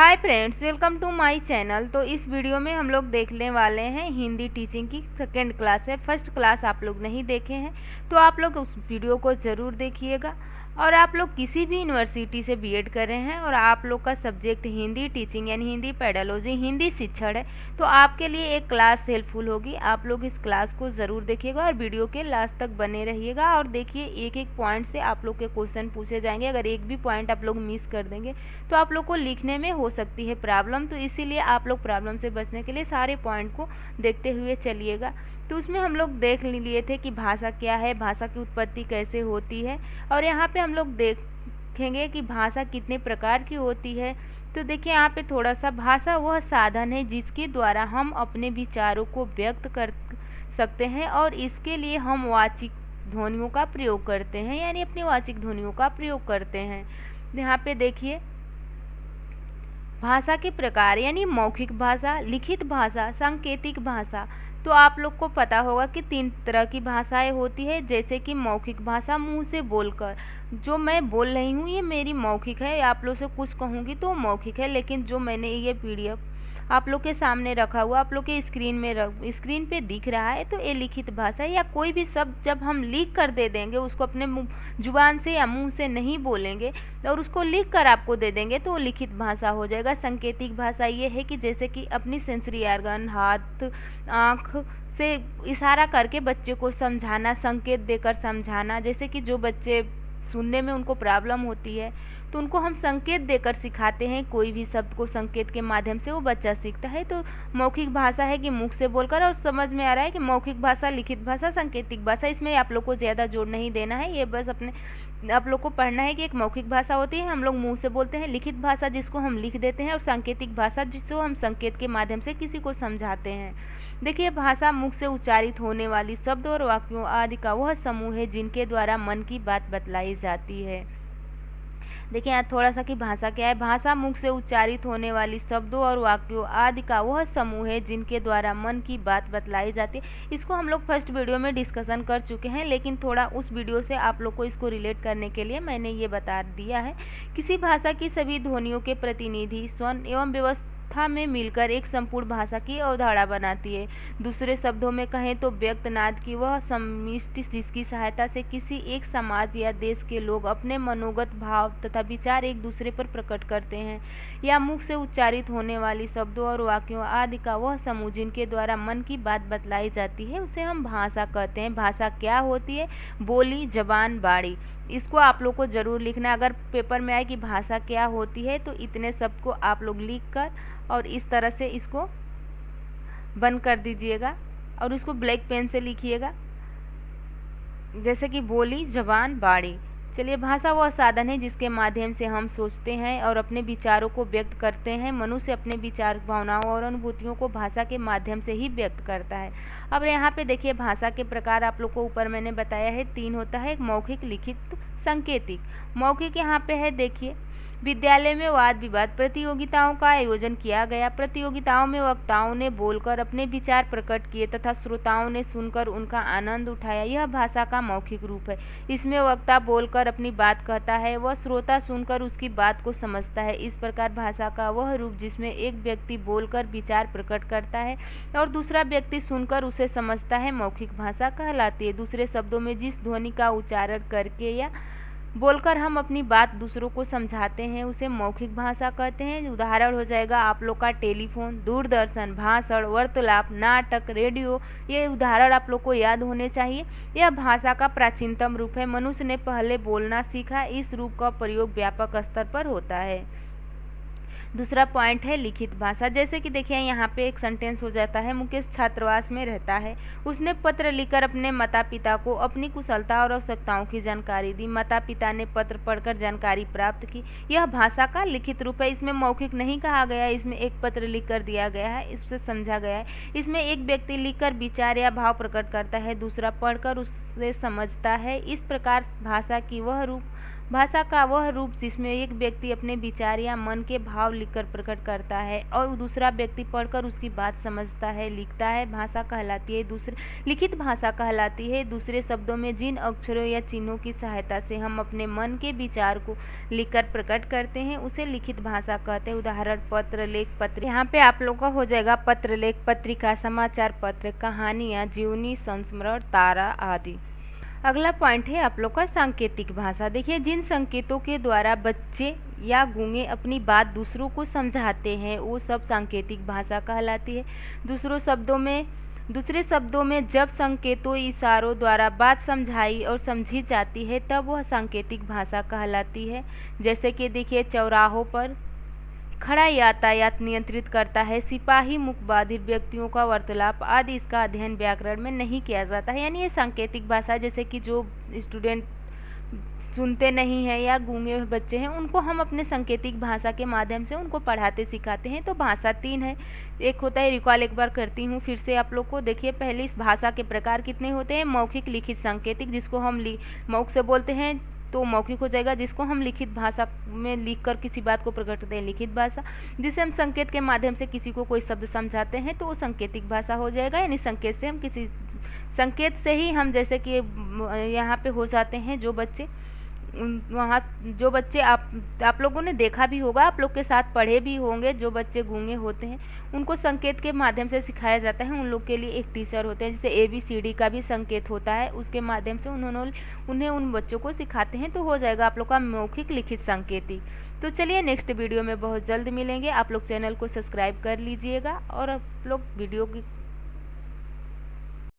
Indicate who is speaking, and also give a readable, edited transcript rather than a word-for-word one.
Speaker 1: Hi friends, welcome to my channel. तो इस video में हम लोग देखने वाले हैं हिंदी टीचिंग की सेकेंड क्लास है। फर्स्ट क्लास आप लोग नहीं देखे हैं तो आप लोग उस वीडियो को ज़रूर देखिएगा। और आप लोग किसी भी यूनिवर्सिटी से बीएड कर रहे हैं और आप लोग का सब्जेक्ट हिंदी टीचिंग यानी हिंदी पेडालॉजी हिंदी शिक्षण है तो आपके लिए एक क्लास हेल्पफुल होगी। आप लोग इस क्लास को ज़रूर देखिएगा और वीडियो के लास्ट तक बने रहिएगा। और देखिए, एक एक पॉइंट से आप लोग के क्वेश्चन पूछे जाएंगे। अगर एक भी पॉइंट आप लोग मिस कर देंगे तो आप लोग को लिखने में हो सकती है प्रॉब्लम। तो इसीलिए आप लोग प्रॉब्लम से बचने के लिए सारे पॉइंट को देखते हुए चलिएगा। तो उसमें हम लोग देख लिए थे कि भाषा क्या है, भाषा की उत्पत्ति कैसे होती है, और यहाँ पे हम लोग देखेंगे कि भाषा कितने प्रकार की होती है। तो देखिए, यहाँ पे थोड़ा सा, भाषा वह साधन है जिसके द्वारा हम अपने विचारों को व्यक्त कर सकते हैं और इसके लिए हम वाचिक ध्वनियों का प्रयोग करते हैं, यानी अपनी वाचिक ध्वनियों का प्रयोग करते हैं। यहाँ पे देखिए, भाषा के प्रकार यानी मौखिक भाषा, लिखित भाषा, सांकेतिक भाषा। तो आप लोग को पता होगा कि 3 तरह की भाषाएं होती है। जैसे कि मौखिक भाषा, मुंह से बोलकर, जो मैं बोल रही हूँ ये मेरी मौखिक है, आप लोग से कुछ कहूँगी तो मौखिक है। लेकिन जो मैंने ये पीडीएफ आप लोग के सामने रखा हुआ, आप लोग के स्क्रीन पे दिख रहा है, तो ये लिखित भाषा है। या कोई भी शब्द जब हम लिख कर दे देंगे, उसको अपने जुबान से या मुंह से नहीं बोलेंगे और उसको लिख कर आपको दे देंगे तो वो लिखित भाषा हो जाएगा। सांकेतिक भाषा ये है कि जैसे कि अपनी सेंसरी ऑर्गन, हाथ, आँख से इशारा करके बच्चे को समझाना, संकेत देकर समझाना। जैसे कि जो बच्चे सुनने में उनको प्रॉब्लम होती है तो उनको हम संकेत देकर सिखाते हैं। कोई भी शब्द को संकेत के माध्यम से वो बच्चा सीखता है। तो मौखिक भाषा है कि मुख से बोलकर, और समझ में आ रहा है कि मौखिक भाषा, लिखित भाषा, सांकेतिक भाषा, इसमें आप लोग को ज़्यादा जोर नहीं देना है। ये बस अपने आप लोग को पढ़ना है कि एक मौखिक भाषा होती है, हम लोग मुंह से बोलते हैं, लिखित भाषा जिसको हम लिख देते हैं, और सांकेतिक भाषा जिसको हम संकेत के माध्यम से किसी को समझाते हैं। देखिए, भाषा मुख से उच्चारित होने वाली शब्द और वाक्यों आदि का वह समूह है जिनके द्वारा मन की बात बतलाई जाती है। देखिए यहाँ थोड़ा सा कि भाषा क्या है। भाषा मुख से उच्चारित होने वाली शब्दों और वाक्यों आदि का वह समूह है जिनके द्वारा मन की बात बतलाई जाती है। इसको हम लोग फर्स्ट वीडियो में डिस्कशन कर चुके हैं, लेकिन थोड़ा उस वीडियो से आप लोग को इसको रिलेट करने के लिए मैंने ये बता दिया है। किसी भाषा की सभी ध्वनियों के प्रतिनिधि स्वर एवं व्यवस्था में मिलकर एक संपूर्ण भाषा की अवधारणा बनाती है। दूसरे शब्दों में कहें तो व्यक्त नाद की वह समिष्टि जिसकी सहायता से किसी एक समाज या देश के लोग अपने मनोगत भाव तथा विचार एक दूसरे पर प्रकट करते हैं। या मुख से उच्चारित होने वाली शब्दों और वाक्यों आदि का वह समूह जिनके द्वारा मन की बात बतलाई जाती है, उसे हम भाषा कहते हैं। भाषा क्या होती है? बोली, जबान, बाणी। इसको आप लोग को ज़रूर लिखना। अगर पेपर में आए कि भाषा क्या होती है तो इतने शब्द को आप लोग लिख कर और इस तरह से इसको बंद कर दीजिएगा और इसको ब्लैक पेन से लिखिएगा, जैसे कि बोली, जबान, बाणी। चलिए, भाषा वह साधन है जिसके माध्यम से हम सोचते हैं और अपने विचारों को व्यक्त करते हैं। मनुष्य अपने विचार, भावनाओं और अनुभूतियों को भाषा के माध्यम से ही व्यक्त करता है। अब यहाँ पे देखिए, भाषा के प्रकार आप लोग को ऊपर मैंने बताया है 3 होता है, एक मौखिक, लिखित, सांकेतिक। मौखिक यहाँ पे है, देखिए, विद्यालय में वाद विवाद प्रतियोगिताओं का आयोजन किया गया। प्रतियोगिताओं में वक्ताओं ने बोलकर अपने विचार प्रकट किए तथा श्रोताओं ने सुनकर उनका आनंद उठाया। यह भाषा का मौखिक रूप है। इसमें वक्ता बोलकर अपनी बात कहता है, वह श्रोता सुनकर उसकी बात को समझता है। इस प्रकार भाषा का वह रूप जिसमें एक व्यक्ति बोलकर विचार प्रकट करता है और दूसरा व्यक्ति सुनकर उसे समझता है, मौखिक भाषा कहलाती है। दूसरे शब्दों में जिस ध्वनि का उच्चारण करके या बोलकर हम अपनी बात दूसरों को समझाते हैं उसे मौखिक भाषा कहते हैं। उदाहरण हो जाएगा आप लोग का टेलीफोन, दूरदर्शन, भाषण, वार्तालाप, नाटक, रेडियो। ये उदाहरण आप लोग को याद होने चाहिए। यह भाषा का प्राचीनतम रूप है। मनुष्य ने पहले बोलना सीखा। इस रूप का प्रयोग व्यापक स्तर पर होता है। दूसरा पॉइंट है लिखित भाषा। जैसे कि देखिए, यहाँ पे एक सेंटेंस हो जाता है, मुकेश छात्रावास में रहता है। उसने पत्र लिखकर अपने माता पिता को अपनी कुशलता और आवश्यकताओं की जानकारी दी। माता पिता ने पत्र पढ़कर जानकारी प्राप्त की। यह भाषा का लिखित रूप है। इसमें मौखिक नहीं कहा गया है, इसमें एक पत्र लिख कर दिया गया है, इससे समझा गया है। इसमें एक व्यक्ति लिखकर विचार या भाव प्रकट करता है, दूसरा पढ़कर उससे समझता है। इस प्रकार भाषा की वह रूप भाषा का वह रूप जिसमें एक व्यक्ति अपने विचार या मन के भाव लिखकर प्रकट करता है और दूसरा व्यक्ति पढ़कर उसकी बात समझता है, लिखता है, भाषा कहलाती है। दूसरे लिखित भाषा कहलाती है। दूसरे शब्दों में जिन अक्षरों या चिन्हों की सहायता से हम अपने मन के विचार को लिखकर प्रकट करते हैं उसे लिखित भाषा कहते हैं। उदाहरण पत्र, लेख, पत्र। यहाँ पे आप लोग का हो जाएगा पत्र, लेख, पत्रिका, समाचार पत्र, कहानियाँ, जीवनी, संस्मरण, तारा आदि। अगला पॉइंट है आप लोग का सांकेतिक भाषा। देखिए, जिन संकेतों के द्वारा बच्चे या गूंगे अपनी बात दूसरों को समझाते हैं वो सब सांकेतिक भाषा कहलाती है। दूसरे शब्दों में जब संकेतों, इशारों द्वारा बात समझाई और समझी जाती है तब वह सांकेतिक भाषा कहलाती है। जैसे कि देखिए, चौराहों पर खड़ा यातायात नियंत्रित करता है, सिपाही मुखबाधिर व्यक्तियों का वार्तालाप आदि, इसका अध्ययन व्याकरण में नहीं किया जाता है। यानी ये सांकेतिक भाषा, जैसे कि जो स्टूडेंट सुनते नहीं हैं या गूंगे हुए बच्चे हैं उनको हम अपने सांकेतिक भाषा के माध्यम से उनको पढ़ाते सिखाते हैं। तो भाषा 3 है। एक होता है, रिकॉल एक बार करती हूँ फिर से आप लोग को। देखिए, पहले इस भाषा के प्रकार कितने होते हैं? मौखिक, लिखित, सांकेतिक। जिसको हम मौख से बोलते हैं तो मौखिक हो जाएगा। जिसको हम लिखित भाषा में लिखकर किसी बात को प्रकट करते हैं, लिखित भाषा। जिसे हम संकेत के माध्यम से किसी को कोई शब्द समझाते हैं तो वो सांकेतिक भाषा हो जाएगा। यानी संकेत से ही हम, जैसे कि यहाँ पे हो जाते हैं जो बच्चे, वहाँ जो बच्चे आप लोगों ने देखा भी होगा, आप लोग के साथ पढ़े भी होंगे, जो बच्चे गूंगे होते हैं उनको संकेत के माध्यम से सिखाया जाता है। उन लोग के लिए एक टीचर होते हैं, जैसे ABCD का भी संकेत होता है, उसके माध्यम से उन्हें उन बच्चों को सिखाते हैं। तो हो जाएगा आप लोग का मौखिक, लिखित, सांकेतिक। तो चलिए नेक्स्ट वीडियो में बहुत जल्द मिलेंगे। आप लोग चैनल को सब्सक्राइब कर लीजिएगा और आप लोग वीडियो की